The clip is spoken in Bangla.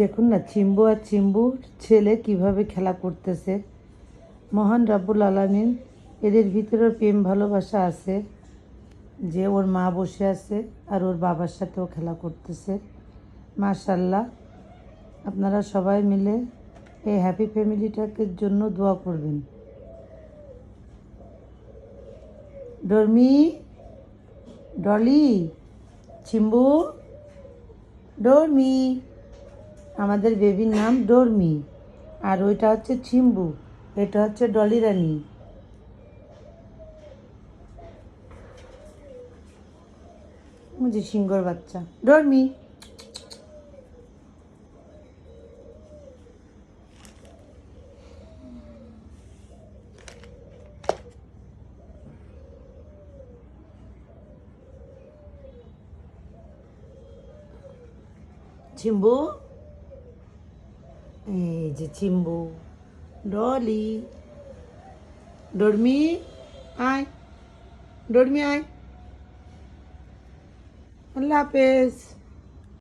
দেখুন না চিম্বু আর চিম্বুর ছেলে কিভাবে খেলা করতেছে। মহান রাব্বুল আলামিন এদের ভিতরে প্রেম ভালোবাসা আছে, যে ওর মা বসে আছে আর ওর বাবার সাথেও খেলা করতেছে। মাশাল্লাহ, আপনারা সবাই মিলে এই হ্যাপি ফ্যামিলিটাকে জন্য দোয়া করবেন। ডরমি, ডলি, চিম্বু, ডরমি। আমাদের বেবির নাম ডরমি, আর ওইটা হচ্ছে চিম্বু, এটা হচ্ছে ডলি রানী। মুঝে সিংহর বাচ্চা ডরমি। চিম্বু, এই যে চিম্বু, ডলি, ডরমি, আয়, ডরমি আয়। আল্লাহ হাফেজ।